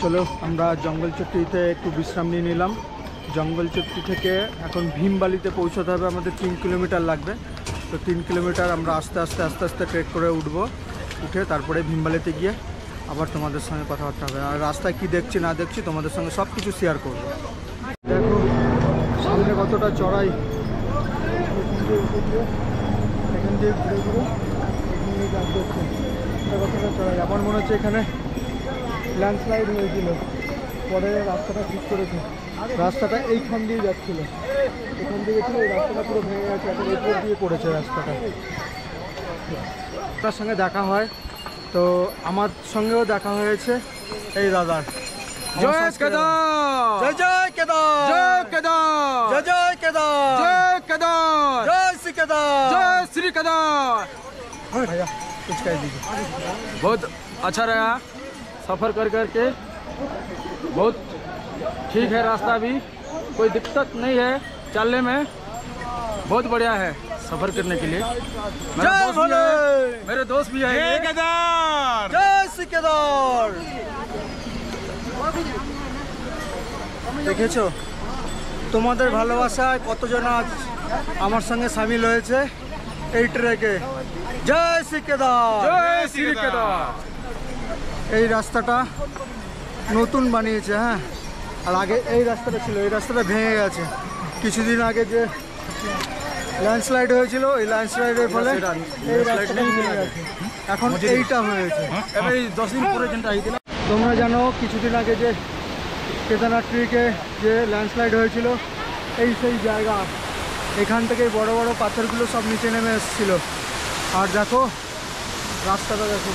চলো আমরা জঙ্গলচট্টিতে একটু বিশ্রাম নিয়ে নিলাম। জঙ্গলচট্টি থেকে এখন ভীমবালিতে পৌঁছাতে হবে, আমাদের 3 কিলোমিটার লাগবে। তো 3 কিলোমিটার আমরা আস্তে আস্তে ট্রেক করে উঠবো, উঠে তারপরে ভীমবালিতে গিয়ে আবার তোমাদের সঙ্গে কথাবার্তা হবে। আর রাস্তায় কি দেখছি না দেখছি তোমাদের সঙ্গে সব কিছু শেয়ার করবো। দেখো সামনে কতটা চড়াই, এখান দিয়ে ঘুরে ঘুরে এখানে গাছ দেখছে, কতটা চড়াই। আমার মনে হচ্ছে এখানে ল্যান্ডস্লাইড হয়েছিল, পরে রাস্তাটা ঠিক করেছে। রাস্তাটা এইখান দিয়ে যাচ্ছিলো, এখান দিয়ে গেছিলো, এই রাস্তাটা পুরো ভেঙে গেছে, এখন উপর দিয়ে করেছে রাস্তাটা। তার সঙ্গে দেখা হয়, তো আমার সঙ্গেও দেখা হয়েছে এই দাদার। জয় কেদার, জয় জয় কেদার, জয় কেদার, জয় জয় কেদার, जय केदार, जय श्री केदार, जय श्री केदार। भैया कुछ कह दीजिए। बहुत अच्छा रहा सफ़र कर करके, बहुत ठीक है रास्ता भी, कोई दिक्कत नहीं है चलने में, बहुत बढ़िया है सफ़र करने के लिए। मेरे दोस्त भी है, जय केदार, जय श्री केदार। দেখেছো তোমাদের ভালোবাসায় কতজন আজ আমার সঙ্গে সামিল হয়েছে এই ট্রেকে। জয় শ্রী কেদার, जय श्री केदार। এই রাস্তাটা নতুন বানিয়েছে, হ্যাঁ। আর আগে এই রাস্তাটা ছিল, এই রাস্তাটা ভেঙে গেছে কিছুদিন আগে যে ল্যান্ডস্লাইড হয়েছিল, এই ল্যান্ডস্লাইডের ফলে এই রাস্তাটা ভেঙে গেছে, এখন এইটা হয়েছে। 10 दिन পরে যেটা হয়েছিল, তোমরা জানো কিছুদিন আগে যে কেদারনাথ ট্রিকে যে ল্যান্ডস্লাইড হয়েছিল, এই সেই জায়গা, এখান থেকে বড় বড় পাথরগুলো সব নিচে নেমে এসেছিলো। আর দেখো রাস্তাটা দেখো,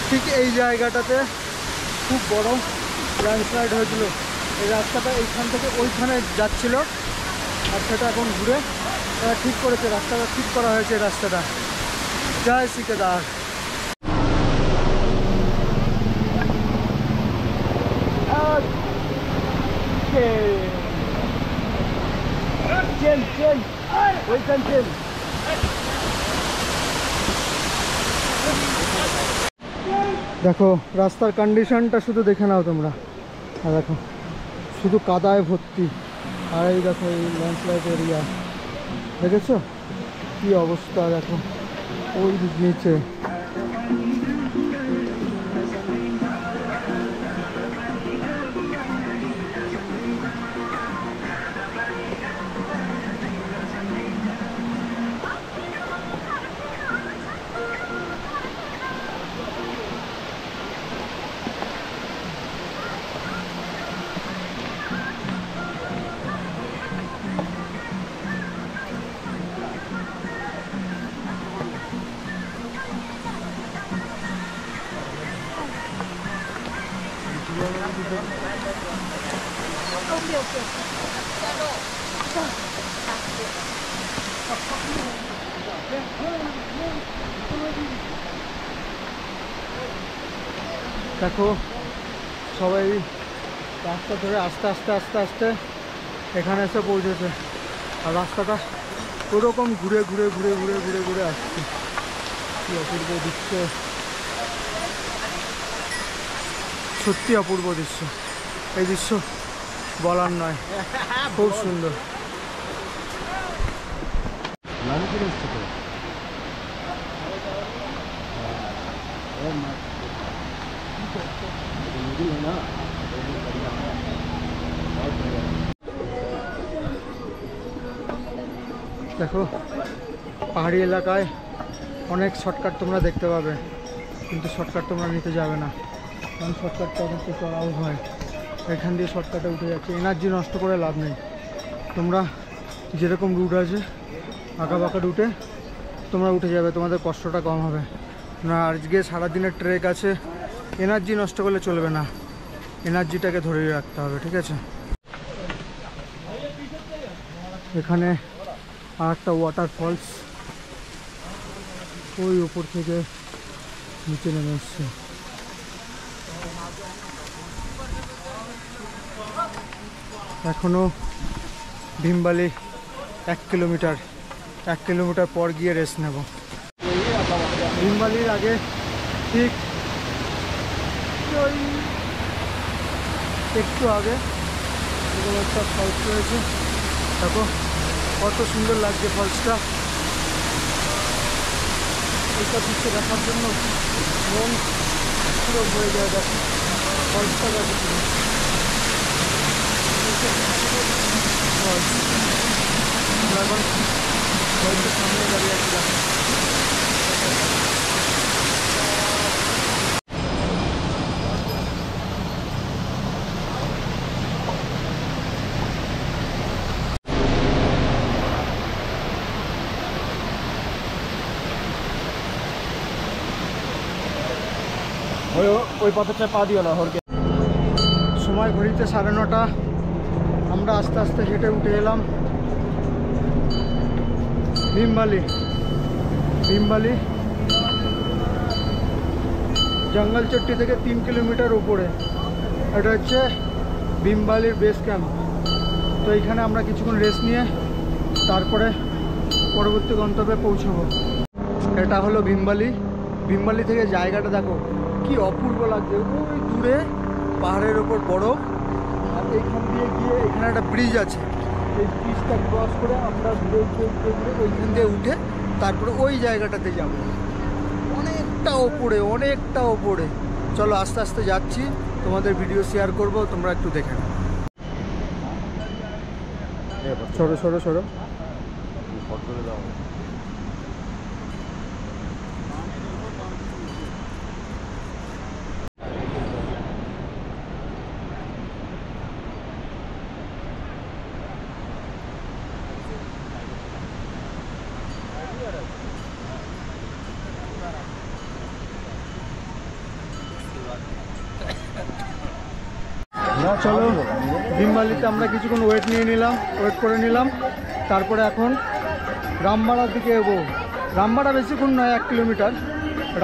ঠিক এই জায়গাটাতে খুব বড় ল্যান্ডস্লাইড হয়েছিল। এই রাস্তাটা এইখান থেকে ওইখানে যাচ্ছিল, আর সেটা এখন ঘুরে ঠিক করেছে, রাস্তাটা ঠিক করা হয়েছে রাস্তাটা। জয় শ্রী কেদার। দেখো রাস্তার কন্ডিশনটা শুধু দেখে নাও তোমরা, আর দেখো শুধু কাদায় ভর্তি। আর এই দেখো এই ল্যান্ডস্লাইড এরিয়া, দেখেছো কি অবস্থা, দেখো ওই নিচে। দেখো সবাই রাস্তা ধরে আস্তে আস্তে আস্তে আস্তে এখানে এসে পৌঁছেছে, আর রাস্তাটা ওরকম ঘুরে ঘুরে ঘুরে ঘুরে ঘুরে ঘুরে আসছে। কি অপূর্ব দৃশ্য, সত্যি অপূর্ব দৃশ্য, এই দৃশ্য বলার নয়, খুব সুন্দর। দেখো পাহাড়ি এলাকায় অনেক শর্টকাট তোমরা দেখতে পাবে, কিন্তু শর্টকাট তোমরা নিতে যাবে না, কারণ শর্টকাটটা অনেকটা চড়াও হয়। এখান দিয়ে শর্টকাটে উঠে যাচ্ছে, এনার্জি নষ্ট করে লাভ নেই। তোমরা যেরকম রুট আছে আঁকা বাঁকা রুটে তোমরা উঠে যাবে, তোমাদের কষ্টটা কম হবে না। আজকে সারাদিনের ট্রেক আছে, এনার্জি নষ্ট করলে চলবে না, এনার্জিটাকে ধরে রাখতে হবে, ঠিক আছে। এখানে আর একটা ওয়াটারফলস ওই উপর থেকে নিচে নেমে এসছে। এখনো ভীমবালি 1 কিলোমিটার পর গিয়ে রেস্ট নেব। ভীমবালির আগে ঠিক ওই একটু আগে এরকম একটা ফলস রয়েছে, দেখো কত সুন্দর লাগছে ফলসটা। এইসব কিছু দেখার জন্য মন পুরো ভরে যায়। দেখো ফলসটা দেখো ফলস, আমরা এখন ফলসের সামনে দাঁড়িয়ে আছি। দেখো ওই পাথরটা পা দিও না হরকে। সময় ঘড়িতে 9:30। আমরা আস্তে আস্তে হেঁটে উঠে এলাম ভীমবালি। ভীমবালি জঙ্গলচট্টি থেকে 3 কিলোমিটার উপরে। এটা হচ্ছে ভীমবালির বেস ক্যাম্প। তো এইখানে আমরা কিছুক্ষণ রেস্ট নিয়ে তারপরে পরবর্তী গন্তব্যে পৌঁছবো। এটা হলো ভীমবালি। ভীমবালি থেকে জায়গাটা দেখো কি অপূর্ব লাগছে। ওই দূরে পাহাড়ের ওপর বরফ, আর এইখান দিয়ে গিয়ে এখানে একটা ব্রিজ আছে। এই ব্রিজটা ক্রস করে আমরা ঘুরে ওইখান দিয়ে উঠে তারপরে ওই জায়গাটাতে যাব। অনেকটা ওপরে। চলো আস্তে আস্তে যাচ্ছি, তোমাদের ভিডিও শেয়ার করব, তোমরা একটু দেখে নাও। সরো চলো ভীমবালিতে আমরা কিছুক্ষণ ওয়েট করে নিলাম। তারপরে এখন রামবাড়ার দিকে এগোবো। রামবাড়া বেশিক্ষণ নয়, 1 কিলোমিটার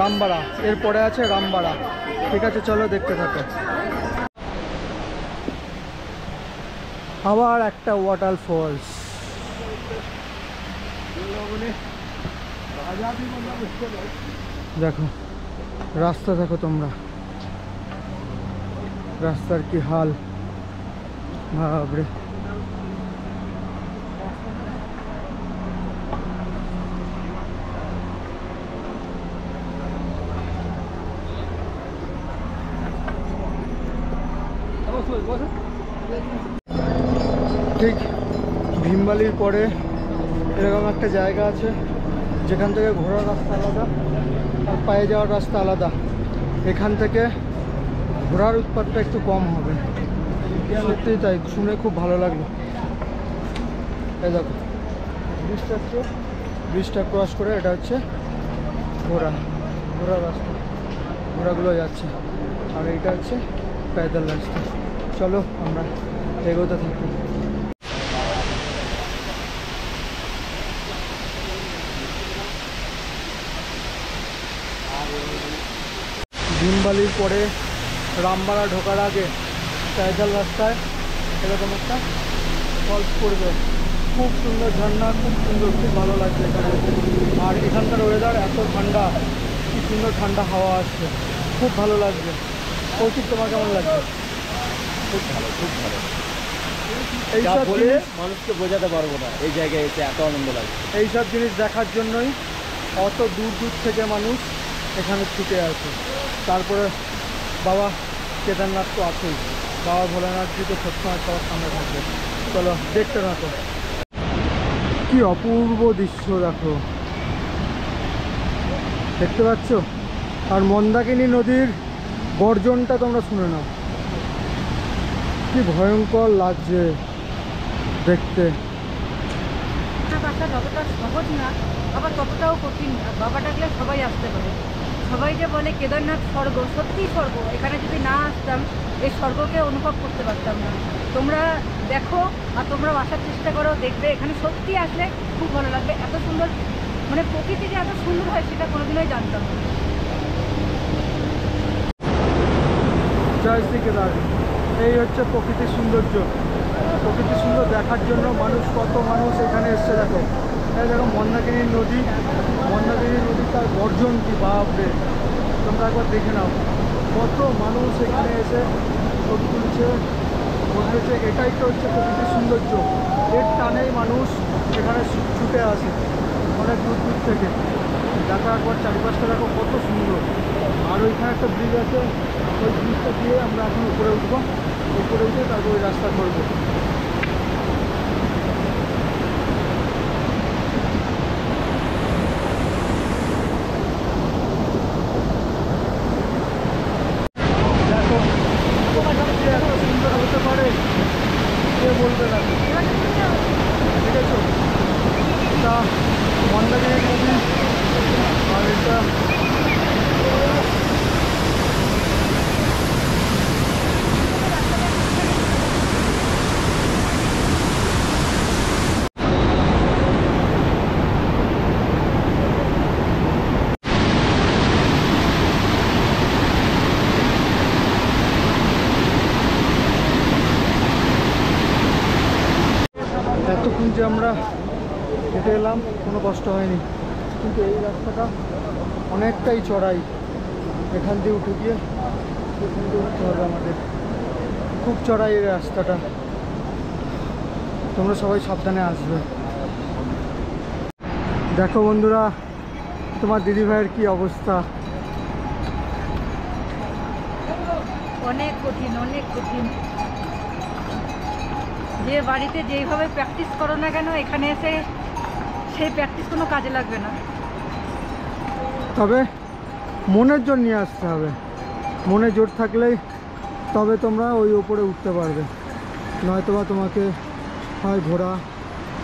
রামবাড়া, এরপরে আছে রামবাড়া। ঠিক আছে চলো দেখতে থাকো। আবার একটা ওয়াটার ফলস। দেখো রাস্তা, দেখো তোমরা রাস্তার কি হাল, বাপরে। ঠিক ভীমবালির পরে এরকম একটা জায়গা আছে যেখান থেকে ঘোরার রাস্তা আলাদা আর পায়ে যাওয়ার রাস্তা আলাদা। এখান থেকে ঘোরার উৎপাতটা একটু কম হবে। সত্যিই তাই, শুনে খুব ভালো লাগলো। এই দেখো ব্রিজটা ক্রস করে এটা হচ্ছে ঘোরার রাস্তা, ঘোড়াগুলো যাচ্ছে। আর এইটা হচ্ছে প্যাদল রাস্তা। চলো আমরা এগোতে থাকি। ভীমবালির পরে রামবাড়া ঢোকার আগে প্যাদল রাস্তায় এরকম একটা ফলস পড়বে। খুব সুন্দর ঝর্ণা, খুব সুন্দর, খুব ভালো লাগছে এখানে। আর এখানকার ওয়েদার এত ঠান্ডা, কি সুন্দর ঠান্ডা হাওয়া আসছে, খুব ভালো লাগছে। কৌশিক তোমার কেমন লাগছে? খুব ভালো। এইসব জিনিস মানুষকে বোঝাতে পারবো না, এই জায়গায় এসে এত আনন্দ লাগে। এইসব জিনিস দেখার জন্যই অত দূর থেকে মানুষ এখানে ছুটে আসে। তারপরে বাবা কেদারনাথ তো আছেই, বাবা ভোলানাথজি তো সবসময় সবার সামনে থাকবে। চলো দেখতে থাকো, কি অপূর্ব দৃশ্য দেখো, দেখতে পাচ্ছ? আর মন্দাকিনী নদীর গর্জনটা তোমরা শুনে নাও, কি ভয়ঙ্কর লাগছে দেখতে। ততটা সহজ না, আবার ততটাও কঠিন না। বাবা ডাকলে সবাই আসতে পারে। সবাই যে বলে কেদারনাথ স্বর্গ, সত্যিই স্বর্গ। এখানে যদি না আসতাম এই স্বর্গকে অনুভব করতে পারতাম না। তোমরা দেখো আর তোমরাও আসার চেষ্টা করো, দেখবে এখানে সত্যি আসলে খুব ভালো লাগবে। এত সুন্দর, মানে প্রকৃতি যে এত সুন্দর হয় সেটা কোনোদিনই জানতাম না। জয় শ্রী কেদার। এই হচ্ছে প্রকৃতির সৌন্দর্য। প্রকৃতি সুন্দর দেখার জন্য কত মানুষ এখানে এসছে। দেখো এই দেখো মন্দাকিনী নদী, তার গর্জন কি বাপরে, তোমরা একবার দেখে নাও। কত মানুষ এখানে এসে ছবি তুলছে, বলছে যে এটাই তো হচ্ছে প্রকৃতির সৌন্দর্য, এর টানেই মানুষ এখানে ছুটে আসে অনেক দূর দূর থেকে। দেখা একবার চারিপাশটা দেখো কত সুন্দর। আর ওইখানে একটা ব্রিজ আছে, ওই ব্রিজটা দিয়ে আমরা এখন উপরে উঠবো, উপরে উঠে তারপর ওই রাস্তা করবো। দেখো এত সুন্দর হতে পারে কে বলবে না, ঠিক আছে? এটা মন্দারগিরি নদী, আর এটা এতক্ষণ যে আমরা হেঁটে এলাম কোনো কষ্ট হয়নি, কিন্তু এই রাস্তাটা অনেকটাই চড়াই। এখান দিয়ে উঠে গিয়ে এখান দিয়ে উঠতে হবে আমাদের, খুব চড়াই এই রাস্তাটা। তোমরা সবাই সাবধানে আসবে। দেখো বন্ধুরা, তোমার দিদিভাইয়ের কি অবস্থা। অনেক কঠিন, অনেক কঠিন। যে বাড়িতে যেইভাবে প্র্যাকটিস করো না কেন, এখানে এসে সেই প্র্যাকটিস কোনো কাজে লাগবে না। তবে মনের জোর নিয়ে আসতে হবে, মনে জোর থাকলেই তবে তোমরা ওই ওপরে উঠতে পারবে। নয়তোবা তোমাকে হয় ঘোড়া,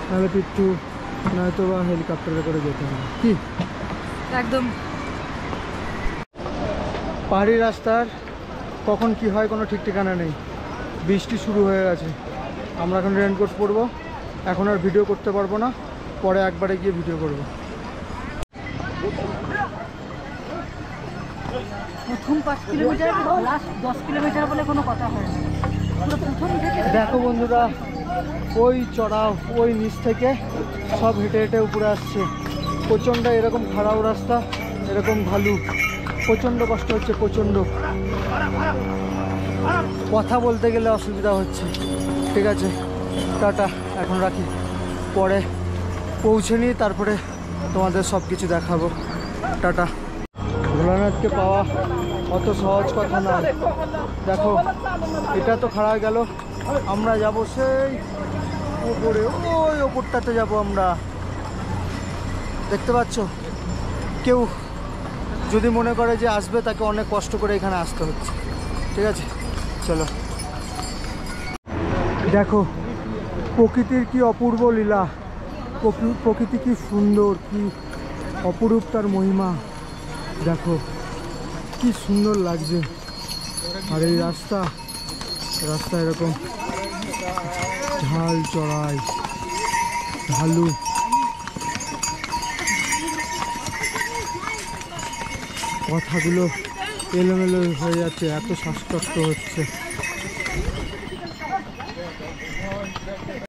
নাহলে পিট্টু, নয়তোবা হেলিকপ্টারে করে যেতে হবে। কি একদম পাহাড়ি রাস্তার কখন কি হয় কোনো ঠিক ঠিকানা নেই। বৃষ্টি শুরু হয়ে গেছে, আমরা এখন রেনকোট পরবো। এখন আর ভিডিও করতে পারবো না, পরে একবারে গিয়ে ভিডিও করব। প্রথম 5 কিলোমিটার, লাস্ট 10 কিলোমিটার বলে কোনো কথা হয় না। পুরো প্রথম থেকে দেখো বন্ধুরা, ওই চড়াও, ওই নিচ থেকে সব হেঁটে হেঁটে উপরে আসছে। প্রচণ্ড এরকম খারাপ রাস্তা, এরকম ঢালু, প্রচণ্ড কষ্ট হচ্ছে, প্রচণ্ড। কথা বলতে গেলে অসুবিধা হচ্ছে। ঠিক আছে, টাটা, এখন রাখি, পরে পৌঁছে নিই, তারপরে তোমাদের সব কিছু দেখাবো। টাটা। ভোলানাথকে পাওয়া অত সহজ কথা নয়। দেখো এটা তো খারাপ গেল, আমরা যাব সেই উপরে, ওই ওপরটাতে যাব আমরা। দেখতে পাচ্ছ, কেউ যদি মনে করে যে আসবে, তাকে অনেক কষ্ট করে এখানে আসতে হচ্ছে। ঠিক আছে, চলো। দেখো প্রকৃতির কি অপূর্ব লীলা, প্রকৃতি কি সুন্দর, কি অপরূপ তার মহিমা। দেখো কি সুন্দর লাগছে। আর এই রাস্তা এরকম ঢাল চড়াই, ঢালু। কথাগুলো এলোমেলো হয়ে যাচ্ছে, এত শ্বাসকষ্ট হচ্ছে।